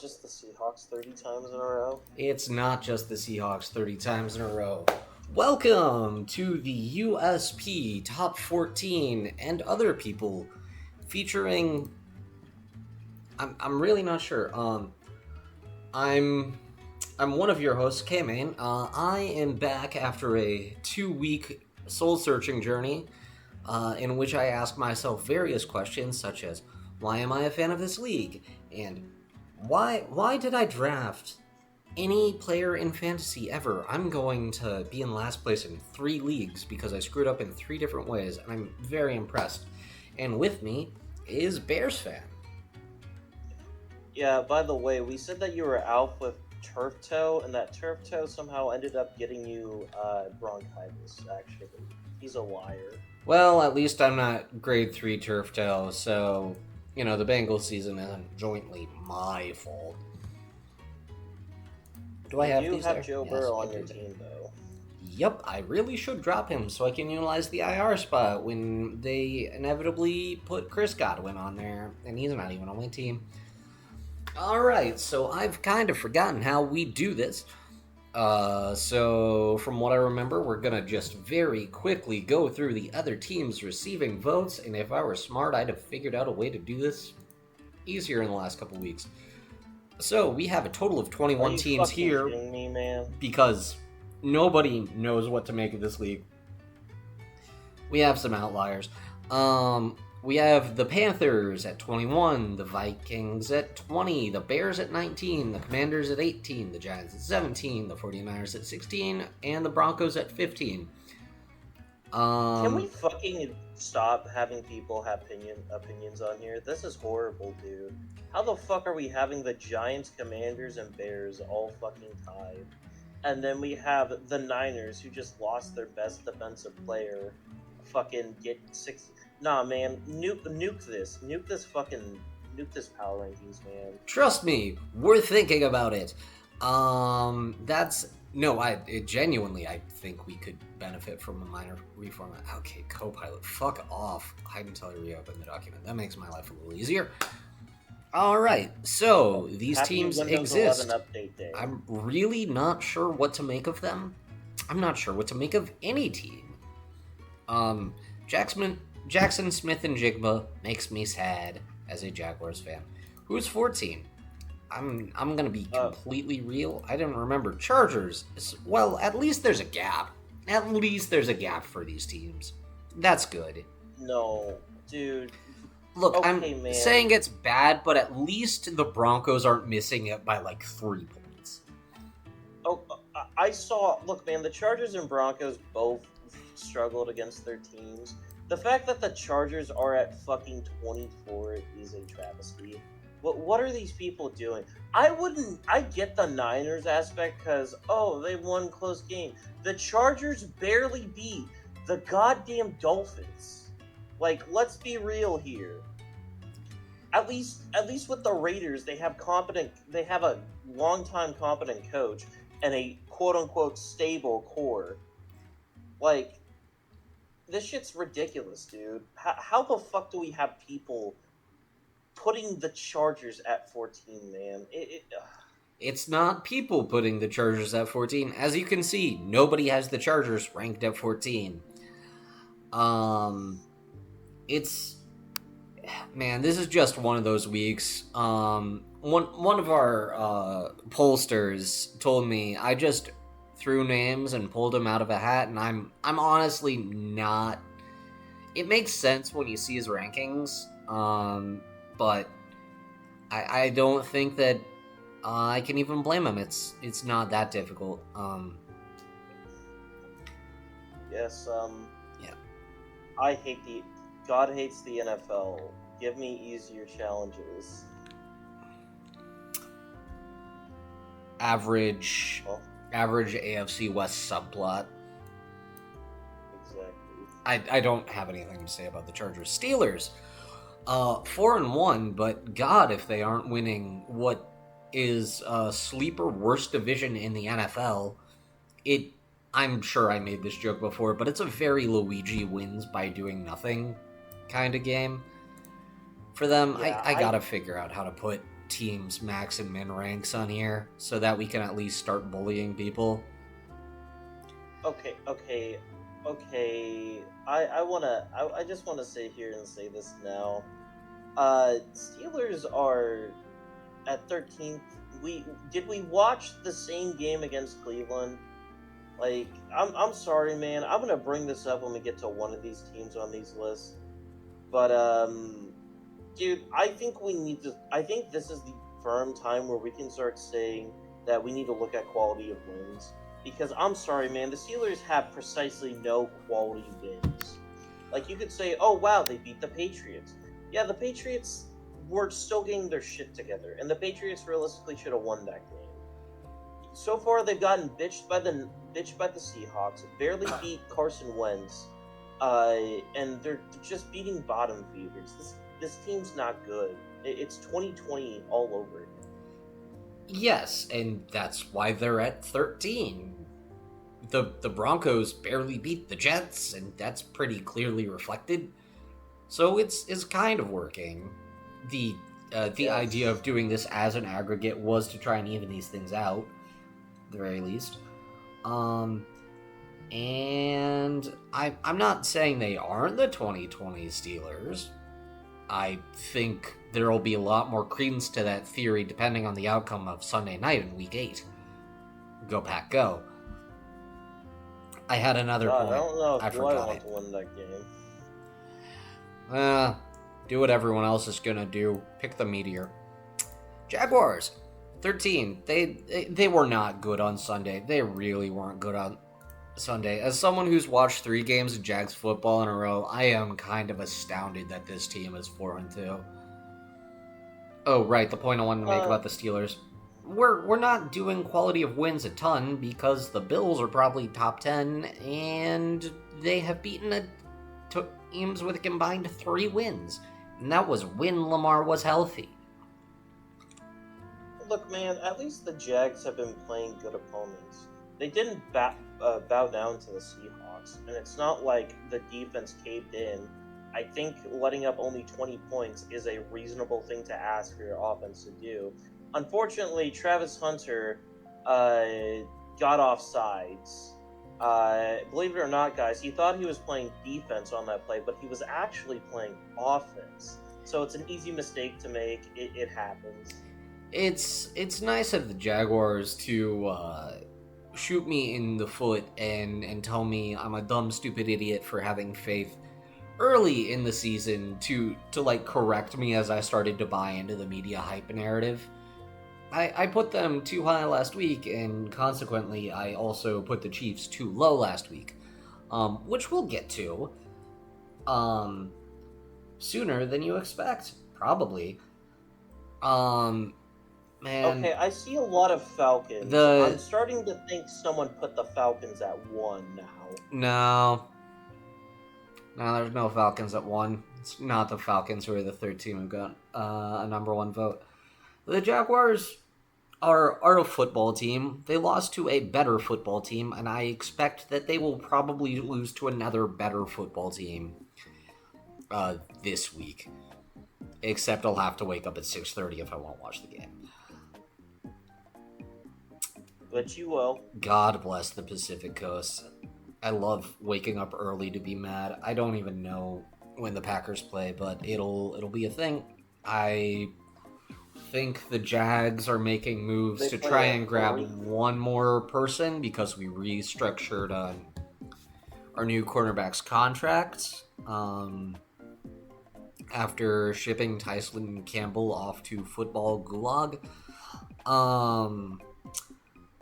just the Seahawks 30 times in a row? It's not just the Seahawks 30 times in a row. Welcome to the USP Top 14 and other people featuring. I'm really not sure. I'm one of your hosts, K-Main. I am back after a 2-week soul-searching journey in which I ask myself various questions such as, why am I a fan of this league? And why did I draft any player in fantasy ever? I'm going to be in last place in 3 leagues because I screwed up in 3 different ways, and I'm very impressed. And with me is Bears fan. Yeah, by the way, we said that you were out with turf toe, and that turf toe somehow ended up getting you bronchitis, actually. He's a liar. Well, at least I'm not grade 3 turf toe, so, the Bengals season isn't jointly my fault. Do I have you these have there? Joe Burrow on your team, though. Yep, I really should drop him so I can utilize the IR spot when they inevitably put Chris Godwin on there, and he's not even on my team. Alright, so I've kind of forgotten how we do this. So from what I remember, we're gonna just very quickly go through the other teams receiving votes, and if I were smart, I'd have figured out a way to do this easier in the last couple weeks. So we have a total of 21 teams here. Are you fucking kidding me, man? Because nobody knows what to make of this league. We have some outliers. We have the Panthers at 21, the Vikings at 20, the Bears at 19, the Commanders at 18, the Giants at 17, the 49ers at 16, and the Broncos at 15. Can we fucking stop having people have opinions on here? This is horrible, dude. How the fuck are we having the Giants, Commanders, and Bears all fucking tied? And then we have the Niners, who just lost their best defensive player, fucking get 6... Nah, man, nuke this. Nuke this power rankings, man. Trust me, we're thinking about it. Genuinely, I think we could benefit from a minor reformat. Okay, Copilot, fuck off. Hide until I reopen the document. That makes my life a little easier. Alright, so these Happy teams Windows exist. 11 update day. I'm really not sure what to make of them. I'm not sure what to make of any team. Jackson Smith and Jigba makes me sad as a Jaguars fan. Who's 14? I'm gonna be completely real. I didn't remember. Chargers. Well, at least there's a gap. At least there's a gap for these teams. That's good. No, dude. Look, Okay, I'm saying it's bad, but at least the Broncos aren't missing it by like 3 points. Oh, I saw... Look, man, the Chargers and Broncos both struggled against their teams. The fact that the Chargers are at fucking 24 is a travesty. What are these people doing? I get the Niners aspect because, they won close game. The Chargers barely beat the goddamn Dolphins. Like, let's be real here. At least with the Raiders, they have a long-time competent coach and a quote-unquote stable core. Like, this shit's ridiculous, dude. How the fuck do we have people putting the Chargers at 14, man? It's not people putting the Chargers at 14. As you can see, nobody has the Chargers ranked at 14. This is just one of those weeks. One of our pollsters told me I just threw names and pulled them out of a hat, and I'm honestly not. It makes sense when you see his rankings, but I don't think that I can even blame him. It's not that difficult. Yes. Yeah. God hates the NFL. Give me easier challenges. Average AFC West subplot. Exactly. I don't have anything to say about the Chargers. Steelers, 4-1, but God, if they aren't winning what is a sleeper worst division in the NFL, I'm sure I made this joke before, but it's a very Luigi wins by doing nothing kind of game for them. Yeah, I gotta figure out how to put teams' max and min ranks on here so that we can at least start bullying people. Okay. I just wanna sit here and say this now. Steelers are at 13th. We watch the same game against Cleveland? Like, I'm sorry, man. I'm gonna bring this up when we get to one of these teams on these lists. But dude, I think we need to. I think this is the firm time where we can start saying that we need to look at quality of wins. Because I'm sorry, man, the Steelers have precisely no quality wins. Like, you could say, oh wow, they beat the Patriots. Yeah, the Patriots were still getting their shit together, and the Patriots realistically should have won that game. So far, they've gotten bitched by the Seahawks, barely beat Carson Wentz, and they're just beating bottom feeders. This team's not good. It's 2020 all over again. Yes, and that's why they're at 13. The Broncos barely beat the Jets, and that's pretty clearly reflected. So it's kind of working. The Yes. idea of doing this as an aggregate was to try and even these things out, at the very least. And I'm not saying they aren't the 2020 Steelers. I think there will be a lot more credence to that theory depending on the outcome of Sunday night in Week 8. Go Pack, go. I had another God, point. I don't know I if I forgot want it. to win that game. Do what everyone else is gonna do. Pick the meteor. Jaguars, 13. They were not good on Sunday. They really weren't good on Sunday. As someone who's watched 3 games of Jags football in a row, I am kind of astounded that this team is 4-2. Oh, right. The point I wanted to make about the Steelers. We're not doing quality of wins a ton because the Bills are probably top 10 and they have beaten teams with a combined 3 wins. And that was when Lamar was healthy. Look, man, at least the Jags have been playing good opponents. They didn't bow down to the Seahawks, and it's not like the defense caved in. I think letting up only 20 points is a reasonable thing to ask for your offense to do. Unfortunately, Travis Hunter got off sides. Believe it or not, guys, he thought he was playing defense on that play, but he was actually playing offense. So it's an easy mistake to make. It happens. It's nice of the Jaguars to shoot me in the foot and tell me I'm a dumb, stupid idiot for having faith early in the season to like correct me as I started to buy into the media hype narrative. I put them too high last week, and consequently, I also put the Chiefs too low last week, which we'll get to sooner than you expect, probably. Man. Okay, I see a lot of Falcons. I'm starting to think someone put the Falcons at 1 now. No, there's no Falcons at 1. It's not the Falcons who are the third team who got a number 1 vote. The Jaguars are a football team. They lost to a better football team, and I expect that they will probably lose to another better football team this week. Except I'll have to wake up at 6:30 if I won't watch the game. But you will. God bless the Pacific Coast. I love waking up early to be mad. I don't even know when the Packers play, but it'll be a thing. I think the Jags are making moves to try and grab one more person because we restructured our new cornerback's contract after shipping Tyson Campbell off to football gulag.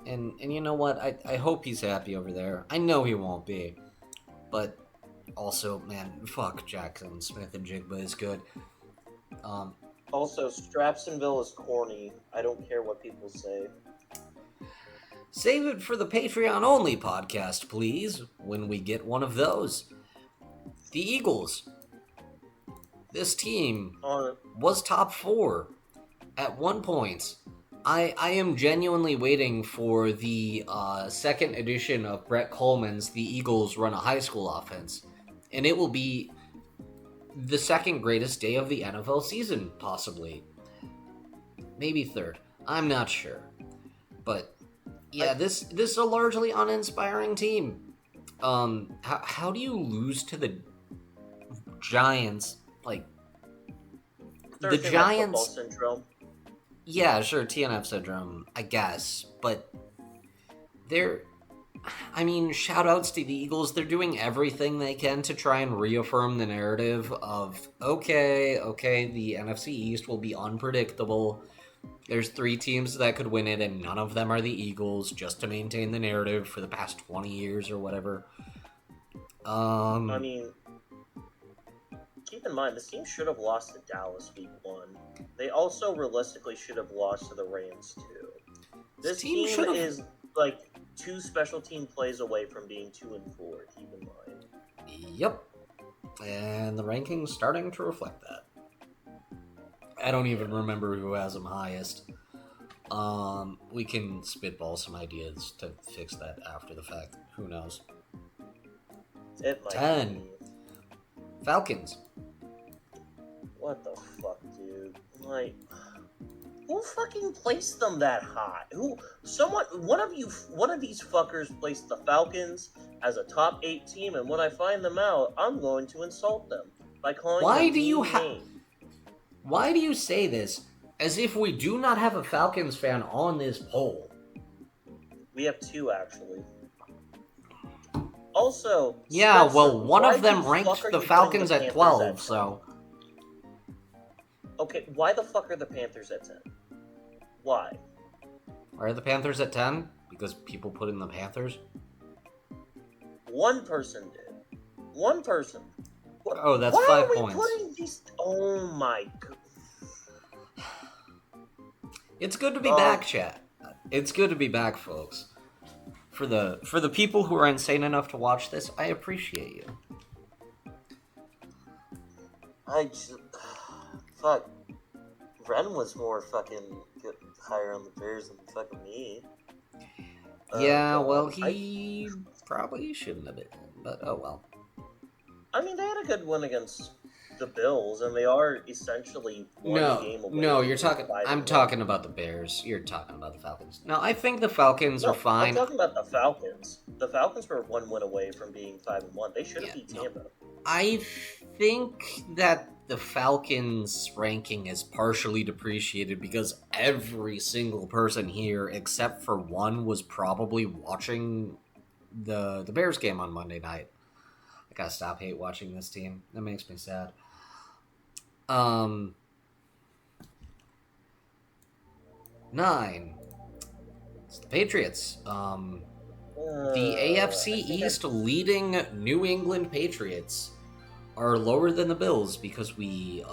And you know what? I hope he's happy over there. I know he won't be. But also, man, fuck Jackson Smith and Jigba is good. Also, Strapsonville is corny. I don't care what people say. Save it for the Patreon-only podcast, please, when we get one of those. The Eagles. This team was top 4 at one point. I am genuinely waiting for the second edition of Brett Coleman's The Eagles Run a High School Offense. And it will be the second greatest day of the NFL season, possibly. maybe third. I'm not sure. But yeah, this is a largely uninspiring team. How do you lose to the Giants? Like the Thursday Night Football Giants. syndrome. Yeah, sure, TNF syndrome, I guess, but they're. I mean, shout outs to the Eagles. They're doing everything they can to try and reaffirm the narrative of okay, the NFC East will be unpredictable. There's 3 teams that could win it, and none of them are the Eagles, just to maintain the narrative for the past 20 years or whatever. I mean, keep in mind, this team should have lost to Dallas week 1. They also realistically should have lost to the Rams, too. This team is, like, 2 special team plays away from being 2-4, keep in mind. Yep. And the ranking's starting to reflect that. I don't even remember who has them highest. We can spitball some ideas to fix that after the fact. Who knows? It might 10. be. Falcons. What the fuck, dude? Like, who fucking placed them that high? One of these fuckers placed the Falcons as a top 8 team, and when I find them out, I'm going to insult them by calling them name. Why do you say this as if we do not have a Falcons fan on this poll? We have 2, actually. Also, yeah, Spencer, well, one of them ranked the Falcons at 12, so... Okay, why the fuck are the Panthers at 10? Why? Why are the Panthers at 10? Because people put in the Panthers? One person did. One person. Oh, that's 5 points. Putting these... Oh my god. It's good to be back, chat. It's good to be back, folks. For the people who are insane enough to watch this, I appreciate you. Fuck. Ren was more fucking higher on the Bears than fucking me. Yeah, well, he probably shouldn't have been, but oh well. I mean, they had a good win against the Bills, and they are essentially one game away. No, you're talking. I'm talking about the Bears. You're talking about the Falcons. No, I think the Falcons are fine. I'm talking about the Falcons. The Falcons were 1 win away from being 5-1. They should have beat Tampa. I think that the Falcons' ranking is partially depreciated because every single person here, except for one, was probably watching the Bears game on Monday night. I gotta stop hate watching this team. That makes me sad. 9. It's the Patriots. The AFC East leading New England Patriots are lower than the Bills because we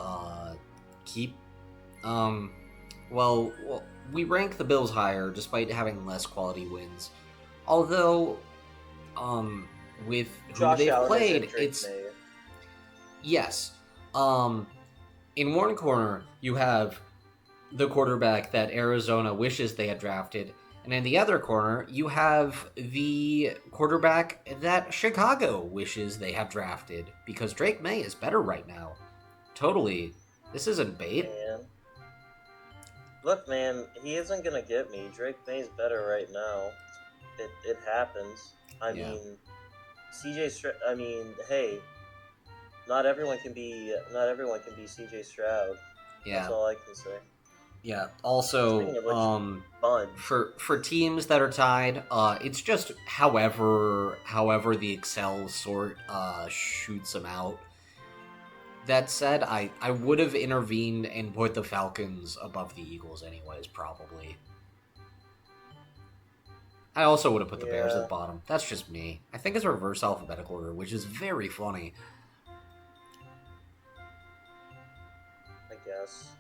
keep we rank the Bills higher despite having less quality wins. Although with who they've played, it's yes. In one corner, you have the quarterback that Arizona wishes they had drafted, and in the other corner, you have the quarterback that Chicago wishes they had drafted, because Drake May is better right now. Totally. This isn't bait. Man. Look, man, he isn't gonna get me. Drake May's better right now. It happens. I mean, hey, not everyone can be CJ Stroud. Yeah. That's all I can say. Yeah. Also, for teams that are tied, it's just however the Excel sort shoots them out. That said, I would have intervened and put the Falcons above the Eagles anyways, probably. I also would have put the Bears at the bottom. That's just me. I think it's reverse alphabetical order, which is very funny. I guess.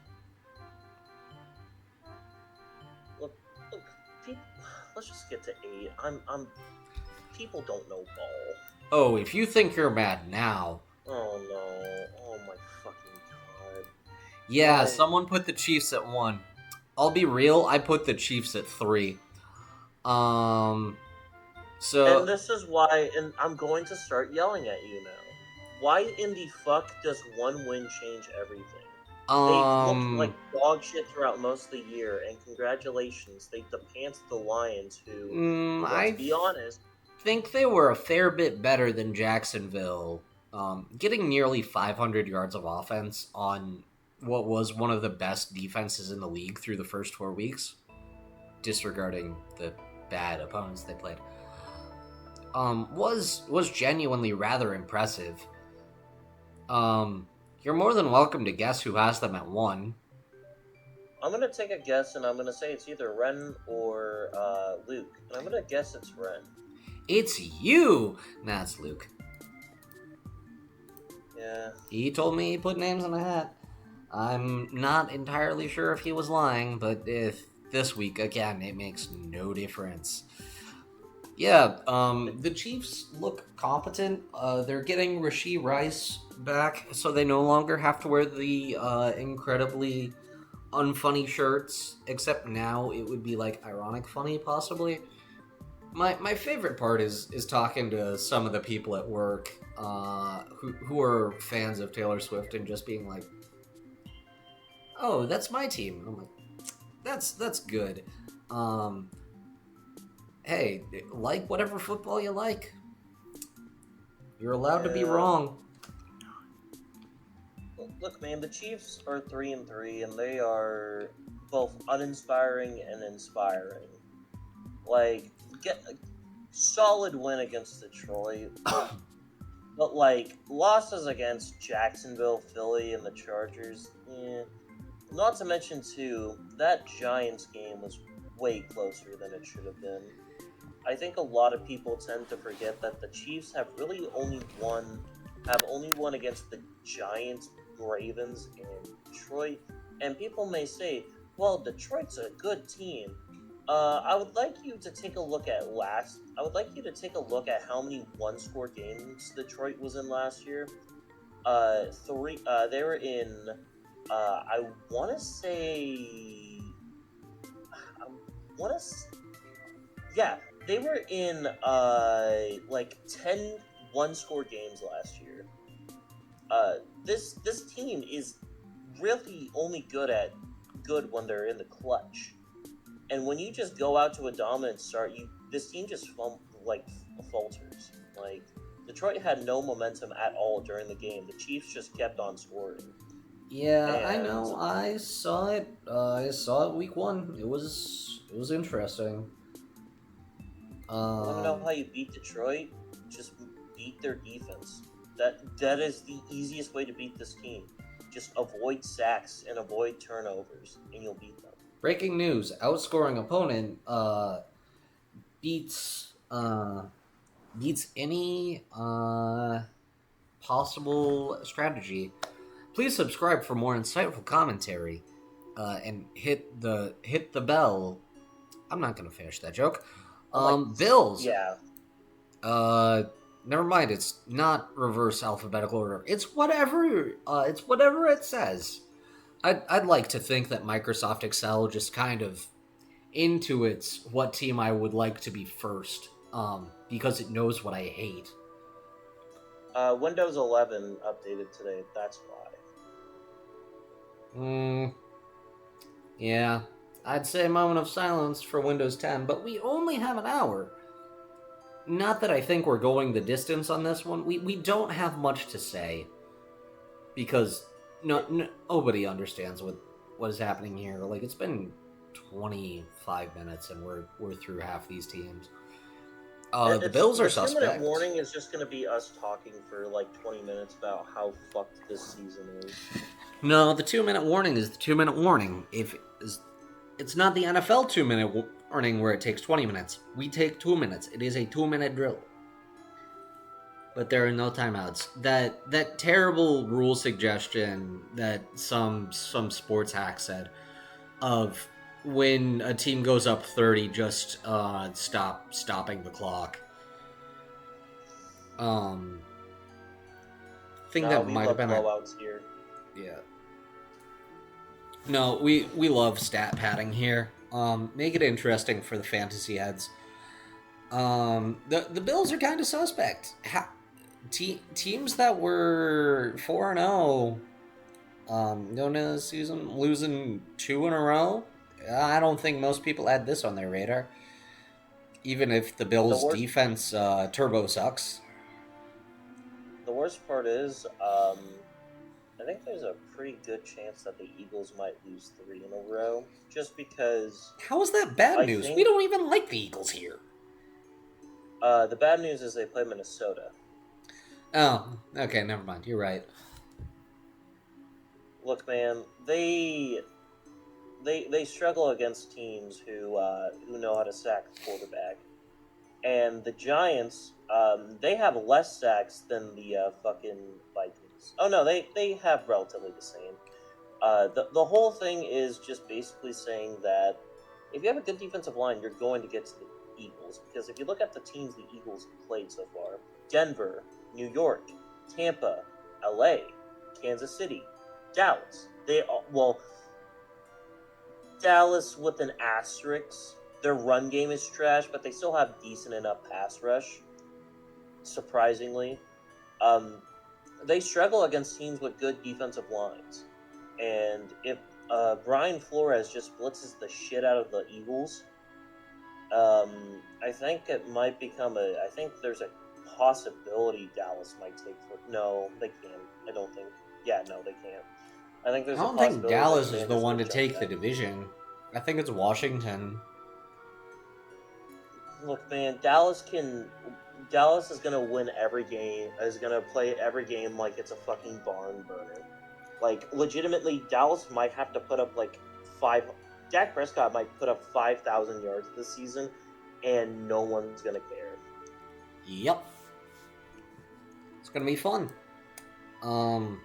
Look, let's just get to 8. People don't know ball. Oh, if you think you're mad now. Oh no. Oh my fucking god. Yeah, someone put the Chiefs at 1. I'll be real, I put the Chiefs at 3. And this is why, and I'm going to start yelling at you now. Why in the fuck does one win change everything? They looked like Um, dog shit throughout most of the year, and congratulations, they pantsed the Lions, who, let's I be honest, think they were a fair bit better than Jacksonville, getting nearly 500 yards of offense on what was one of the best defenses in the league through the first 4 weeks, disregarding the bad opponents they played. Was genuinely rather impressive. You're more than welcome to guess who has them at 1. I'm gonna take a guess, and I'm gonna say it's either Ren or Luke, and I'm gonna guess it's Ren. It's you! Nah, it's Luke. Yeah. He told me he put names in a hat. I'm not entirely sure if he was lying, but if this week, again, it makes no difference. Yeah, the Chiefs look competent. They're getting Rashee Rice back, so they no longer have to wear the incredibly unfunny shirts, except now it would be like ironic funny, possibly. My favorite part is talking to some of the people at work who are fans of Taylor Swift and just being like, "Oh, that's my team." And I'm like, "That's good." Hey, like whatever football you like. You're allowed to be wrong. Look, man, the Chiefs are 3-3, and they are both uninspiring and inspiring. Like, get a solid win against Detroit, but like losses against Jacksonville, Philly, and the Chargers. Not to mention too, that Giants game was way closer than it should have been. I think a lot of people tend to forget that the Chiefs have only won against the Giants, Ravens, and Detroit. And people may say, "Well, Detroit's a good team." I would like you to take a look at how many one-score games Detroit was in last year. Three. They were in. I want to say. I want to. Yeah, they were in like 10 one-score games last year. This team is really only good when they're in the clutch. And when you just go out to a dominant start, this team just falters. Like Detroit had no momentum at all during the game. The Chiefs just kept on scoring. Yeah, I And know. I saw it. I saw it week 1. It was interesting. you want to know how you beat Detroit? Just beat their defense. That is the easiest way to beat this team. Just avoid sacks and avoid turnovers, and you'll beat them. Breaking news: outscoring opponent beats any possible strategy. Please subscribe for more insightful commentary, and hit the bell. I'm not gonna finish that joke. Bills. Yeah. Never mind. It's not reverse alphabetical order. It's whatever. It's whatever it says. I'd like to think that Microsoft Excel just kind of intuits what team I would like to be first, because it knows what I hate. Windows 11 updated today. That's why. Yeah. I'd say a moment of silence for Windows 10, but we only have an hour. Not that I think we're going the distance on this one. We don't have much to say, because nobody understands what is happening here. Like, it's been 25 minutes and we're through half these teams. The Bills are suspect. The 2-minute warning is just going to be us talking for like 20 minutes about how fucked this season is. No, the 2-minute warning is the 2-minute warning. It's not the NFL 2-minute warning where it takes 20 minutes. We take 2 minutes. It is a 2-minute drill. But there are no timeouts. That terrible rule suggestion that some sports hack said of when a team goes up 30, just stopping the clock. Think that might have been blowouts here. Yeah. No, we love stat padding here. Make it interesting for the fantasy heads. The Bills are kind of suspect. Teams that were 4-0 Going into the season, losing 2 in a row. I don't think most people had this on their radar. Even if the The Bills' worst, defense turbo sucks. the worst part is, I think there's a pretty good chance that the Eagles might lose 3 in a row, just because How is that bad I news? We think don't even like the Eagles here. the bad news is they play Minnesota. Oh, okay, never mind. You're right. Look, man, they struggle against teams who know how to sack the quarterback, and the Giants they have less sacks than the fucking Vikings. Oh no, they have relatively the same. The whole thing is just basically saying that if you have a good defensive line, you're going to get to the Eagles. Because if you look at the teams the Eagles have played so far, Denver, New York, Tampa, LA, Kansas City, Dallas. Dallas with an asterisk. Their run game is trash, but they still have decent enough pass rush. Surprisingly, um, they struggle against teams with good defensive lines. And if Brian Flores just blitzes the shit out of the Eagles, I think it might become a. I think there's a possibility Dallas might take. No, they can't. I don't think. Yeah, no, they can't. I think I there's a don't think possibility the Dallas is the Commanders one could to jump take the them. division. I think it's Washington. Look, man, Dallas can. Dallas is gonna win every game. Is gonna play every game like it's a fucking barn burner. Like legitimately, Dallas might have to put up like five. Dak Prescott might put up 5,000 yards this season, and no one's gonna care. Yep. It's gonna be fun. Um,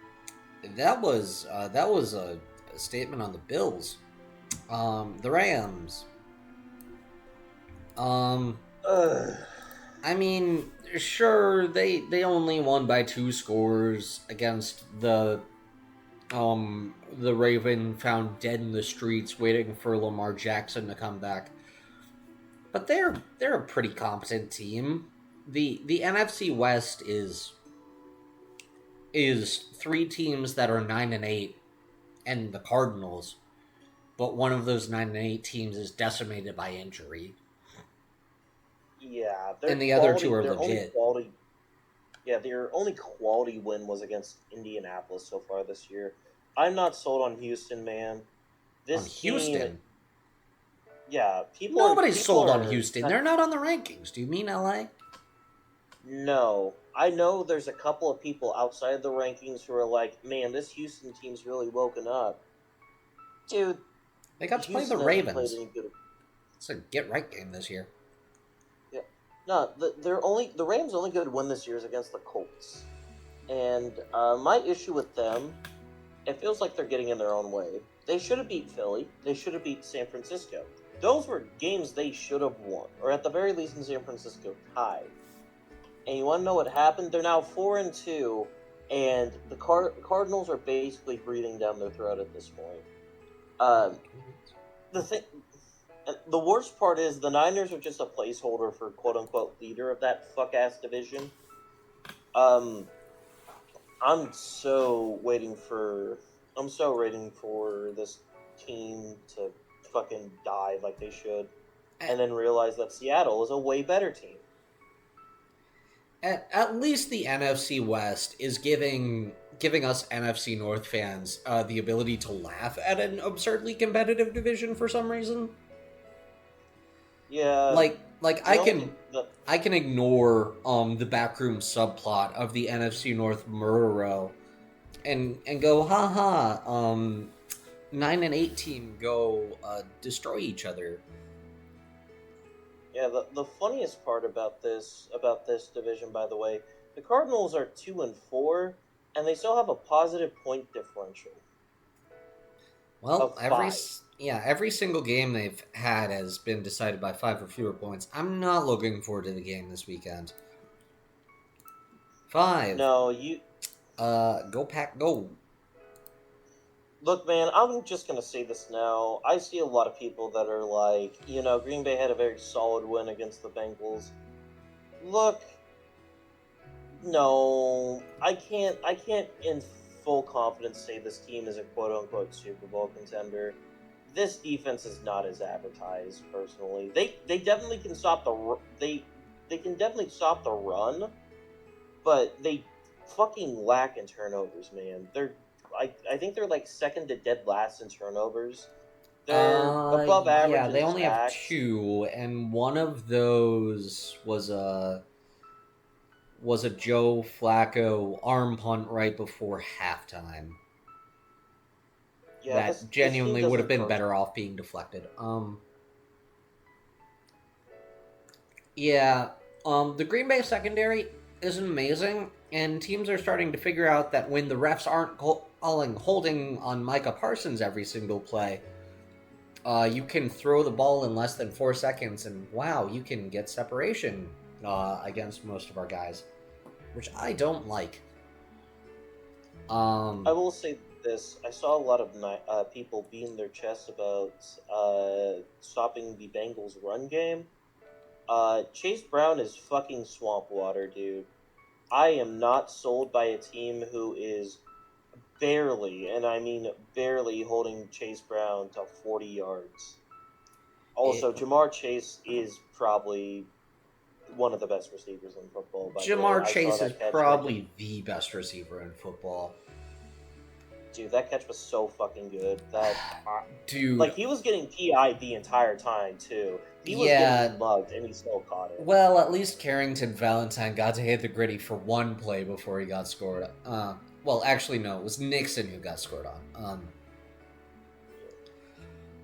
that was a statement on the Bills. The Rams. Um, Ugh. I mean, sure, they only won by 2 scores against the Raven found dead in the streets waiting for Lamar Jackson to come back. But they're a pretty competent team. The NFC West is 3 teams that are 9-8 and the Cardinals, but one of those 9-8 teams is decimated by injury, Yeah, and the other two are their only legit. quality. Yeah, their only quality win was against Indianapolis so far this year. I'm not sold on Houston, man. On This team, Houston, yeah, nobody's people sold on are Houston. They're not on the rankings. Do you mean LA? no. I know there's a couple of people outside the rankings who are like, man, this Houston team's really woken up. Dude, They got to play the Houston hasn't played Ravens. any good. It's a get right game this year. Yeah, no, the Rams' only good win this year is against the Colts, and my issue with them, it feels like they're getting in their own way. They should have beat Philly. They should have beat San Francisco. Those were games they should have won, or at the very least in San Francisco tied. And you want to know what happened? They're now 4-2, and the Cardinals are basically breathing down their throat at this point. Um, the thing, the worst part is the Niners are just a placeholder for quote unquote leader of that fuck ass division. Um, I'm so waiting for I'm so waiting for this team to fucking die like they should, and then realize that Seattle is a way better team. At least the NFC West is giving us NFC North fans the ability to laugh at an absurdly competitive division for some reason. Yeah, Like the only the I can ignore the backroom subplot of the NFC North murder row and go haha 9-8 team go destroy each other. Yeah, the funniest part about this division, by the way, the Cardinals are 2-4, and they still have a positive point differential Well, of 5. every single game they've had has been decided by 5 or fewer points. I'm not looking forward to the game this weekend. 5. No, you Go Pack Go. look, man. I'm just gonna say this now. I see a lot of people that are like, Green Bay had a very solid win against the Bengals. Look, no, I can't full confidence say this team is a quote-unquote Super Bowl contender. This defense is not as advertised. Personally, they definitely can stop they can definitely stop the run, but they fucking lack in turnovers, man. I think they're like second to dead last in turnovers. They're above average Yeah, in they only have sacks. 2, and one of those was a Joe Flacco arm punt right before halftime. Yeah, That this team genuinely would have doesn't been throw. better off being deflected. Yeah, the Green Bay secondary isn't amazing, and teams are starting to figure out that when the refs aren't calling holding on Micah Parsons every single play, you can throw the ball in less than 4 seconds, and wow, you can get separation against most of our guys, which I don't like. I will say this: I saw a lot of people beating their chests about stopping the Bengals' run game. Chase Brown is fucking swamp water, dude. I am not sold by a team who is barely, and I mean barely, holding Chase Brown to 40 yards. It, Also, Jamar Chase is probably one of the best receivers in football, by the way. Jamar I saw Chase is that catch, and probably the best receiver in football. dude, that catch was so fucking good. Dude, Like, he was getting PI'd the entire time, too. He was yeah, getting mugged, and he still caught it. well, at least Carrington Valentine got to hit the gritty for one play before he got scored. Well, actually, no, it was Nixon who got scored on.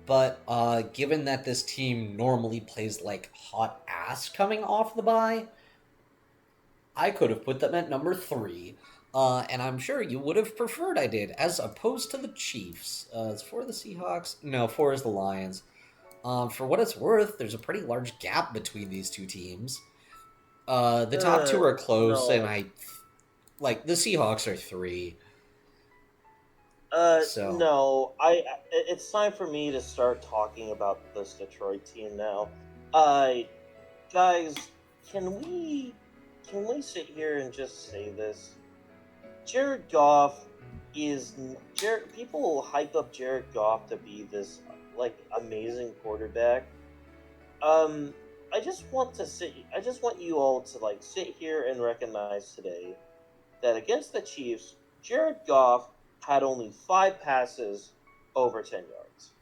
But given that this team normally plays like hot ass coming off the bye, I could have put them at number 3. And I'm sure you would have preferred I did, as opposed to the Chiefs. It's 4 the Seahawks. No, 4 is the Lions. For what it's worth, there's a pretty large gap between these two teams. The top 2 are close, and No. the Seahawks are 3. So No. It's time for me to start talking about this Detroit team now. Guys, can we sit here and just say this? Jared Goff is Jared. People hype up Jared Goff to be this like amazing quarterback. Um, I just want you all to like sit here and recognize today that against the Chiefs, Jared Goff had only 5 passes over 10 yards.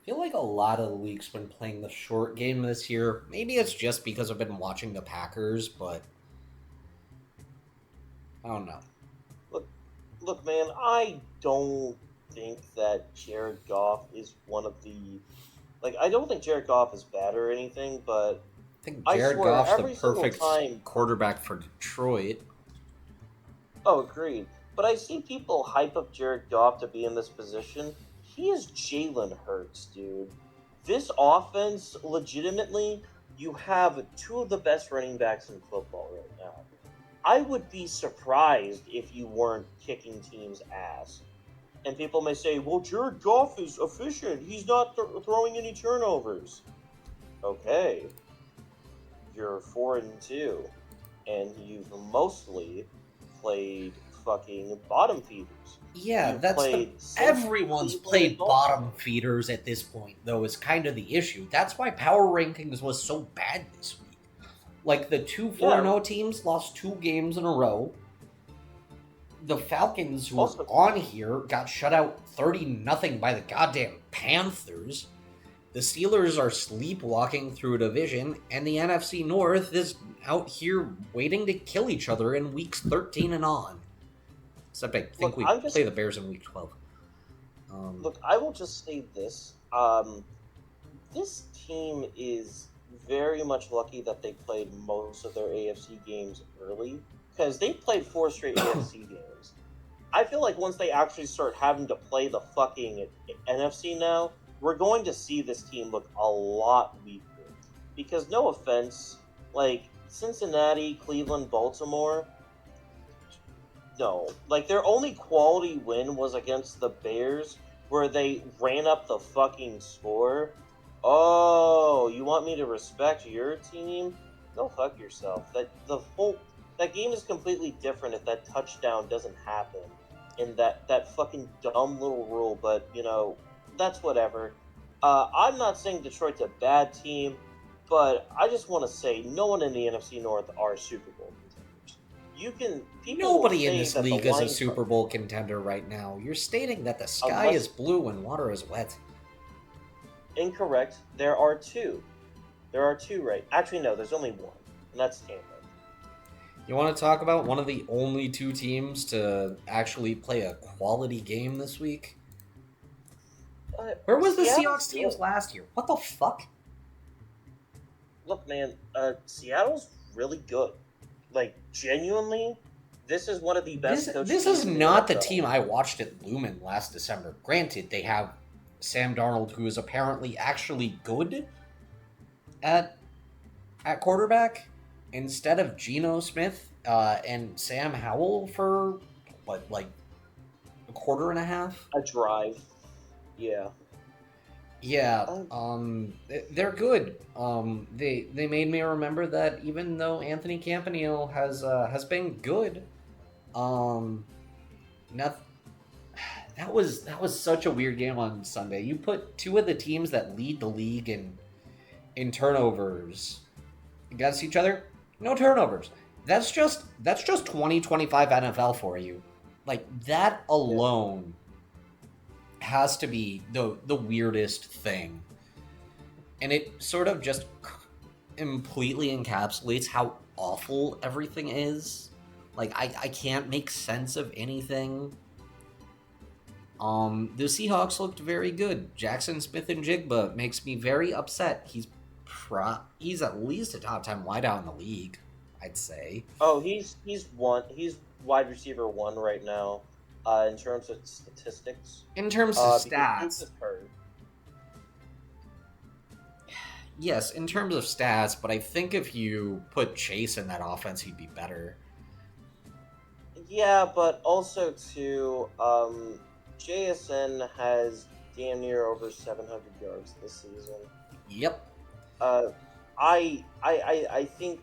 I feel like a lot of the league's been playing the short game this year. Maybe it's just because I've been watching the Packers, but I don't know. Look, man, I don't think that Jared Goff is one of the like. I don't think Jared Goff is bad or anything, but I think I Jared swear Goff's the every single perfect time. quarterback for Detroit. Oh, agreed. But I see people hype up Jared Goff to be in this position. He is Jalen Hurts, dude. This offense, legitimately, you have 2 of the best running backs in football right now. I would be surprised if you weren't kicking teams' ass. And people may say, well, Jared Goff is efficient. He's not throwing any turnovers. Okay. You're 4-2. And you've mostly played fucking bottom feeders. Yeah, You've everyone's played bottom feeders at this point, though, is kind of the issue. That's why power rankings was so bad this week. Like, the 2 4-0 teams lost 2 games in a row. The Falcons, who were on here, got shut out 30-0 by the goddamn Panthers. The Steelers are sleepwalking through a division, and the NFC North is out here waiting to kill each other in weeks 13 and on. Except I think we play the Bears in week 12. Look, I will just say this. This team is very much lucky that they played most of their AFC games early, because they played 4 straight AFC games. I feel like once they actually start having to play the fucking NFC now, we're going to see this team look a lot weaker. Because no offense, like Cincinnati, Cleveland, Baltimore, no. Like their only quality win was against the Bears, where they ran up the fucking score. Oh, you want me to respect your team? Go fuck yourself. that game is completely different if that touchdown doesn't happen in that fucking dumb little rule. But that's whatever. I'm not saying Detroit's a bad team, but I just want to say no one in the NFC North are Super Bowl contenders. People will Nobody in say this that the league is a Lions Super Bowl contender right now. You're stating that the sky is unless blue and water is wet. incorrect. There are two. There are two, right? Actually, no. There's only one, and that's Tampa. You want to talk about one of the only two teams to actually play a quality game this week? Where was the Seattle's Seahawks teams good. last year? What the fuck? Look, man, Seattle's really good. Like, genuinely, this is one of the best coached This teams is in the not the NFL. team I watched at Lumen last December. Granted, they have Sam Darnold, who is apparently actually good at quarterback, instead of Geno Smith and Sam Howell for what, like a quarter and a half? A drive. Yeah. Yeah, Um, they're good. They made me remember that even though Anthony Campanile has been good, not that was such a weird game on Sunday. You put two of the teams that lead the league in turnovers against each other. No turnovers. That's just 2025 NFL for you. Like that alone has to be the weirdest thing. And it sort of just completely encapsulates how awful everything is. Like I can't make sense of anything. The Seahawks looked very good. Jackson Smith and Jigba makes me very upset. He's at least a top 10 wideout in the league, I'd say. oh, he's wide receiver one right now, in terms of statistics. In terms of Because Duke stats, is hurt. yes, in terms of stats, but I think if you put Chase in that offense, he'd be better. Yeah, but also too, JSN has damn near over 700 yards this season. Yep. Uh, I think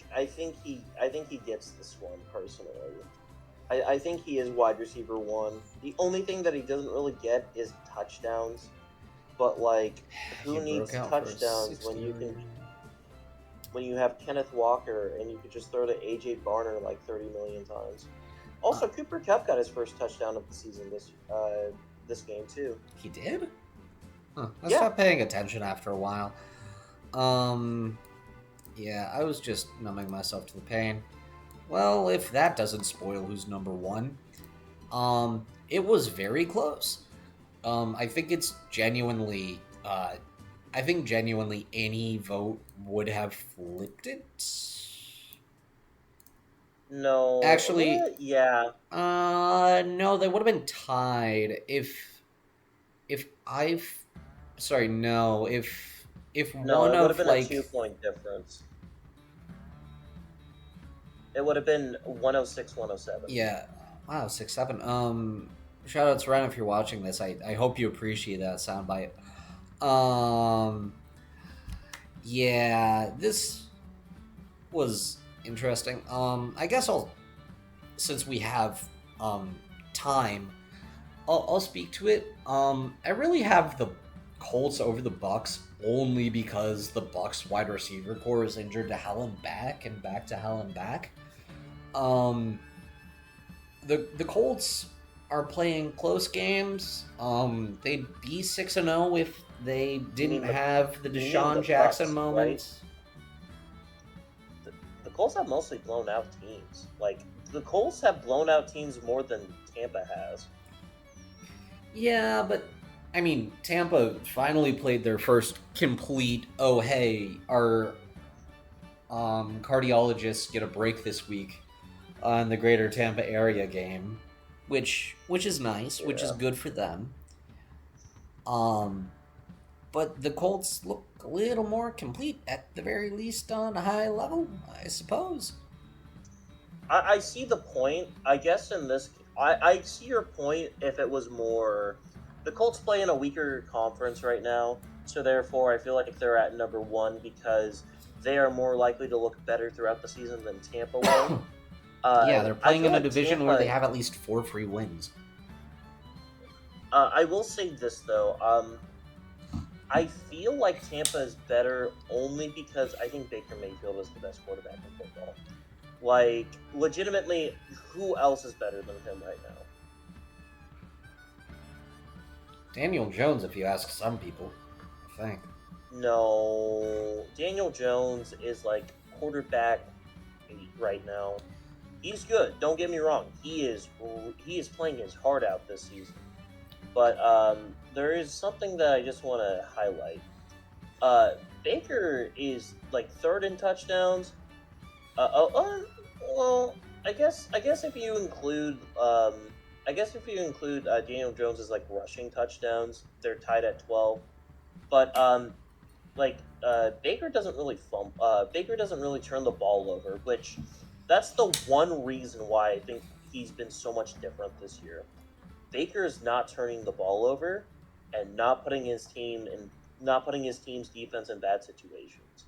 he gets this one personally. I think he is wide receiver one. The only thing that he doesn't really get is touchdowns. But like, who He needs broke out for a touchdowns when 60. when you have Kenneth Walker and you could just throw to AJ Barner like 30 million times? Also, Cooper Kupp got his first touchdown of the season this game too. He did? Huh. I Yeah. stopped paying attention after a while. Yeah, I was just numbing myself to the pain. Well, if that doesn't spoil who's number one, it was very close. I think it's genuinely, I think genuinely any vote would have flipped it. No, Actually, yeah. no, they would have been tied if I've, sorry, no, if No, one it would of have been like, a 2 point difference. It would have been 106, 107. yeah, wow, 6-7. Shout out to Ren if you're watching this. I hope you appreciate that soundbite. Yeah, this was interesting. I guess since we have time, I'll speak to it. I really have the Colts over the Bucks only because the Bucks wide receiver core is injured to hell and back to hell and back. The Colts are playing close games. They'd be 6-0 if they didn't have the you mean Deshaun the Jackson Bucks, moments. The Colts have mostly blown out teams. Like, the Colts have blown out teams more than Tampa has. Yeah, but I mean, Tampa finally played their first complete. Oh, hey, our cardiologists get a break this week on the Greater Tampa area game, which is nice, which is Yeah. good for them. But the Colts look a little more complete, at the very least, on a high level, I suppose. I see the point. I guess in this, I see your point if it was more. The Colts play in a weaker conference right now, so therefore I feel like they're at number one because they are more likely to look better throughout the season than Tampa will. Yeah, they're I playing feel in a like division where they Tampa. have at least 4 free wins. I will say this though. I feel like Tampa is better only because I think Baker Mayfield is the best quarterback in football. Like, legitimately, who else is better than him right now? Daniel Jones, if you ask some people, I think. No, Daniel Jones is like quarterback 8 right now. He's good. Don't get me wrong. He is playing his heart out this season. But there is something that I just want to highlight. Uh, Baker is like third in touchdowns. Well, I guess if you include Daniel Jones as like rushing touchdowns, they're tied at 12. But Baker doesn't really Baker doesn't really turn the ball over, which that's the one reason why I think he's been so much different this year. Baker is not turning the ball over and not putting his team's defense in bad situations.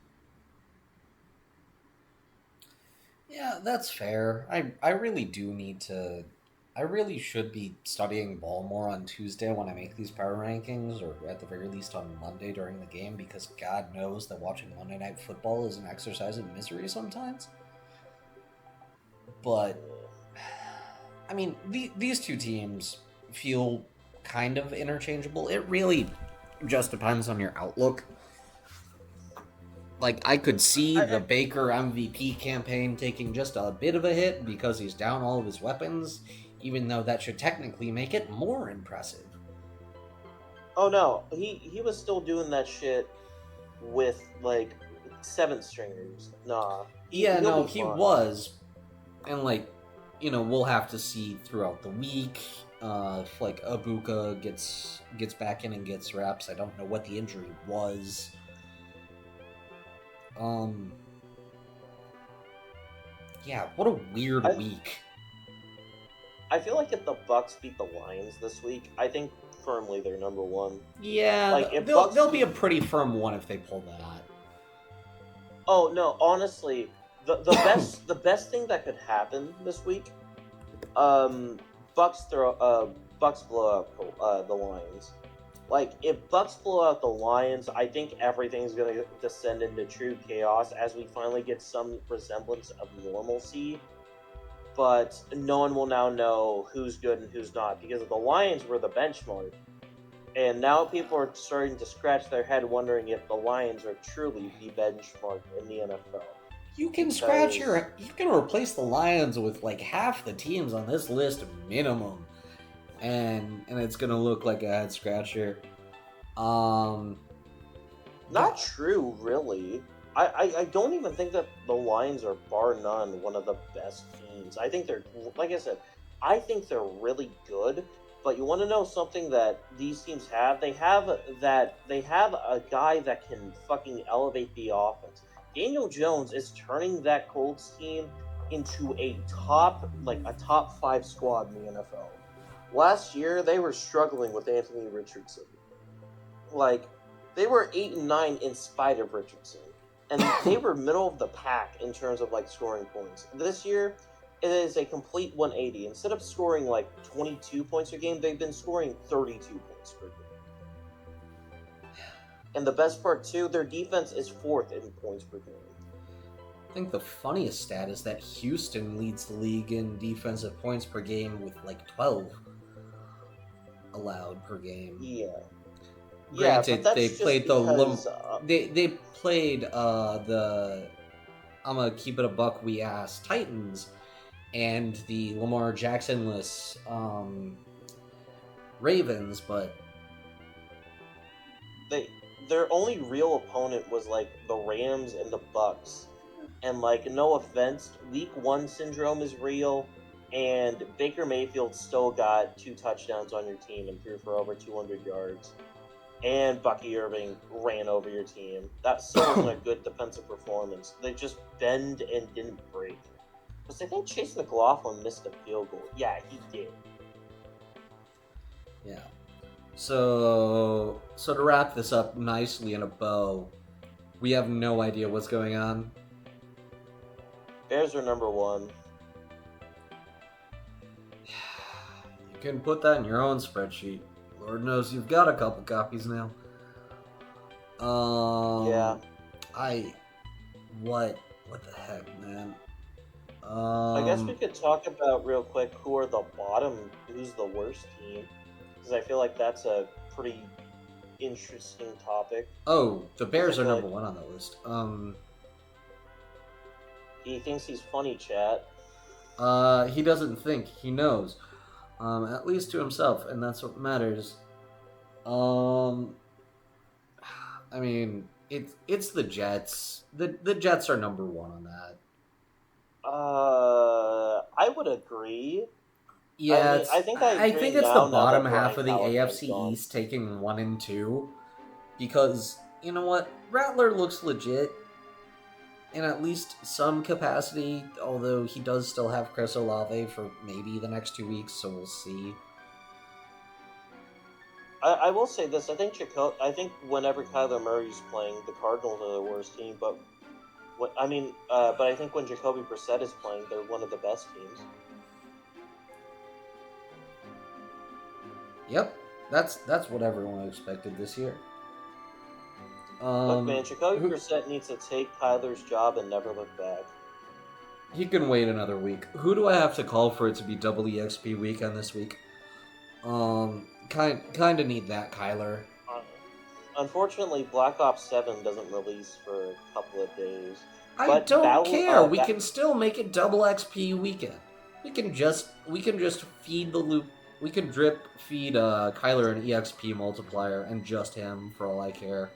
Yeah, that's fair. I really do need to. I really should be studying ball more on Tuesday when I make these power rankings, or at the very least on Monday during the game, because God knows that watching Monday Night Football is an exercise in misery sometimes. But, I mean, these two teams feel kind of interchangeable. It really just depends on your outlook. Like, I could see I, the I Baker MVP campaign taking just a bit of a hit because he's down all of his weapons, even though that should technically make it more impressive. oh no, he was still doing that shit with like seventh stringers. Nah, Yeah, he'll no, be he fine. was. And, like, we'll have to see throughout the week if, like, Abuka gets back in and gets reps. I don't know what the injury was. Um, yeah, what a weird I week. I feel like if the Bucks beat the Lions this week, I think firmly they're number one. Yeah, Like if they'll Bucks they'll be a beat pretty firm one if they pull that. Oh no, honestly, the best thing that could happen this week, um, Bucks blow out the Lions. Like if Bucks blow out the Lions, I think everything's gonna descend into true chaos as we finally get some resemblance of normalcy. But no one will now know who's good and who's not because the Lions were the benchmark, and now people are starting to scratch their head wondering if the Lions are truly the benchmark in the NFL because You can replace the Lions with like half the teams on this list minimum, and it's gonna look like a head scratcher. Um, not God, true, really. I don't even think that the Lions are bar none one of the best teams. I think they're like I said, I think they're really good. But you want to know something that these teams have? They have a guy that can fucking elevate the offense. Daniel Jones is turning that Colts team into a top five squad in the NFL. Last year they were struggling with Anthony Richardson. Like they were 8 and 9 in spite of Richardson, and they were middle of the pack in terms of like scoring points. This year, it is a complete 180. Instead of scoring like 22 points a game, they've been scoring 32 points per game. And the best part too, their defense is fourth in points per game. I think the funniest stat is that Houston leads the league in defensive points per game with like 12 allowed per game. Yeah, yeah, but Granted, that's just because they played the I'm gonna keep it a buck we ass Titans and the Lamar Jacksonless Ravens, but they their only real opponent was like the Rams and the Bucks. And like, no offense, Week One syndrome is real, and Baker Mayfield still got 2 touchdowns on your team and threw for over 200 yards. And Bucky Irving ran over your team. That still wasn't a good defensive performance. They just bend and didn't break. Because I think Chase McLaughlin missed a field goal. Yeah, he did. yeah. So to wrap this up nicely in a bow, we have no idea what's going on. Bears are number one. can put that in your own spreadsheet. Lord knows you've got a couple copies now. Yeah. What the heck, man? I guess we could talk about real quick who are the bottom, who's the worst team, because I feel like that's a pretty interesting topic. Oh, the Bears are feel number like- one on the list. He thinks he's funny, chat. He doesn't think, he knows. At least to himself, and that's what matters. I mean, it's the Jets. The Jets are number one on that. I would agree. Yeah, I think I agree think it's now the that bottom Brian half of the Callahan's AFC gone. East taking 1 and 2, because you know what, Rattler looks legit in at least some capacity. Although he does still have Chris Olave for maybe the next 2 weeks, so we'll see. I will say this: I think whenever Kyler Murray's playing, the Cardinals are the worst team. But but I think when Jacoby Brissett is playing, they're one of the best teams. Yep, that's what everyone expected this year. Look, man, Jacoby Brissett needs to take Kyler's job and never look back. He can wait another week. Who do I have to call for it to be double EXP weekend this week? Kind of need that, Kyler. Unfortunately, Black Ops 7 doesn't release for a couple of days. I don't care. We can still make it double XP weekend. We can just feed the loop. We can drip feed Kyler an EXP multiplier and just him for all I care.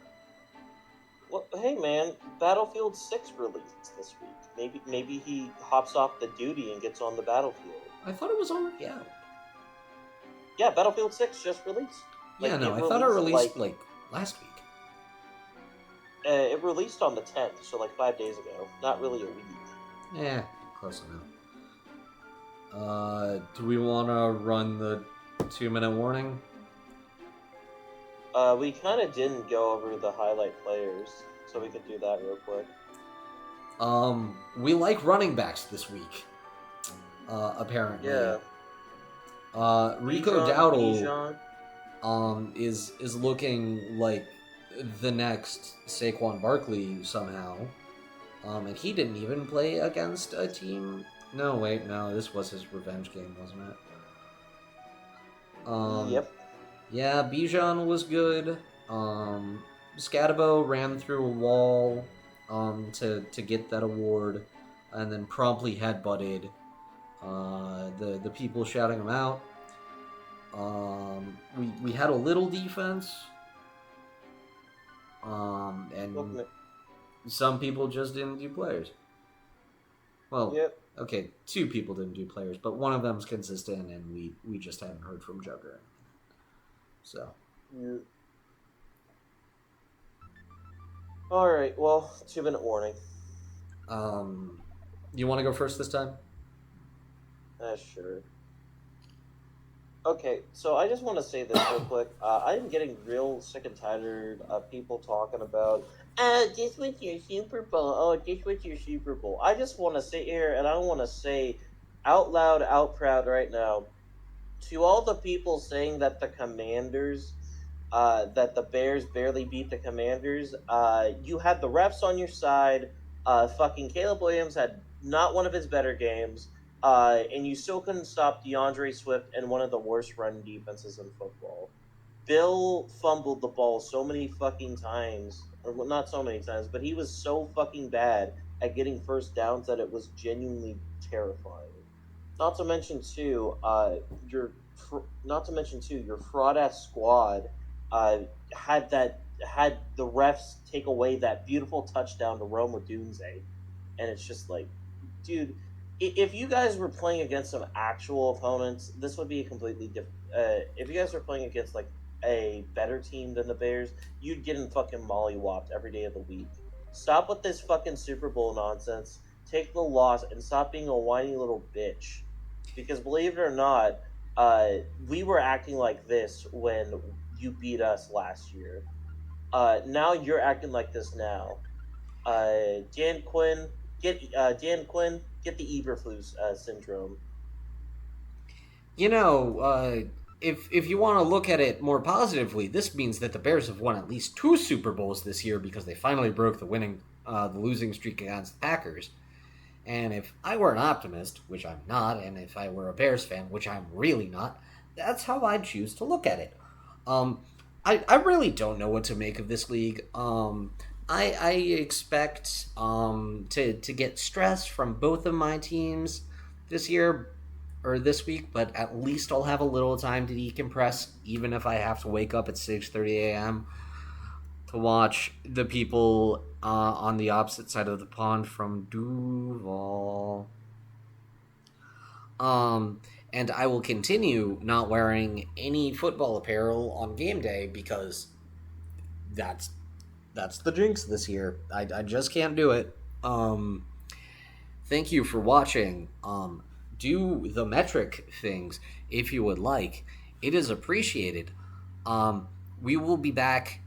Well, hey man, Battlefield 6 released this week. Maybe he hops off the duty and gets on the battlefield. I thought it was already out. Yeah, Battlefield 6 just released. I thought it released like last week. It released on the 10th, so like 5 days ago. Not really a week. Yeah, close enough. Do we want to run the 2-minute warning? We kind of didn't go over the highlight players, so we could do that real quick. We like running backs this week. Apparently. Yeah. Rico Dowdle is looking like the next Saquon Barkley somehow. And he didn't even play against a team. No, wait, no, this was his revenge game, wasn't it? Yep. Yeah, Bijan was good. Scatabo ran through a wall to get that award, and then promptly headbutted the people shouting him out. We had a little defense, and some people just didn't do players. Well, yep. Okay, 2 people didn't do players, but one of them's consistent, and we just haven't heard from Jugger. So. Yeah. All right. Well, 2-minute warning. You want to go first this time? Sure. Okay, so I just want to say this real quick. I'm getting real sick and tired of people talking about, this was your Super Bowl. Oh, this was your Super Bowl. I just want to sit here and I want to say out loud, out proud right now, to all the people saying that the Commanders, that the Bears barely beat the Commanders, you had the refs on your side. Fucking Caleb Williams had not one of his better games. And you still couldn't stop DeAndre Swift and one of the worst run defenses in football. Bill fumbled the ball so many fucking times, or well, not so many times, but he was so fucking bad at getting first downs that it was genuinely terrifying. Not to mention too, your fraud ass squad had the refs take away that beautiful touchdown to Rome Odunze, and it's just like, dude. If you guys were playing against some actual opponents, this would be a completely different. If you guys were playing against like a better team than the Bears, you'd get in fucking mollywopped every day of the week. Stop with this fucking Super Bowl nonsense. Take the loss and stop being a whiny little bitch. Because believe it or not, we were acting like this when you beat us last year. Now you're acting like this now. Dan Quinn, get the Eberflus syndrome. You know, if you want to look at it more positively, this means that the Bears have won at least two Super Bowls this year because they finally broke the losing streak against the Packers. And if I were an optimist, which I'm not, and if I were a Bears fan, which I'm really not, that's how I'd choose to look at it. Um, I really don't know what to make of this league. I expect to get stress from both of my teams this year or this week, but at least I'll have a little time to decompress, even if I have to wake up at 6:30 a.m. to watch the people on the opposite side of the pond from Duval. Um, and I will continue not wearing any football apparel on game day because that's that's the jinx this year. I just can't do it. Thank you for watching. Do the metric things if you would like. It is appreciated. We will be back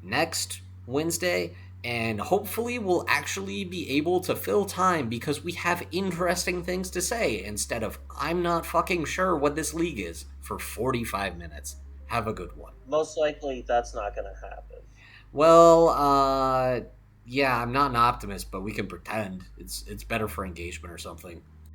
next Wednesday, and hopefully we'll actually be able to fill time because we have interesting things to say instead of I'm not fucking sure what this league is for 45 minutes. Have a good one. Most likely, that's not going to happen. Well, yeah, I'm not an optimist, but we can pretend it's better for engagement or something.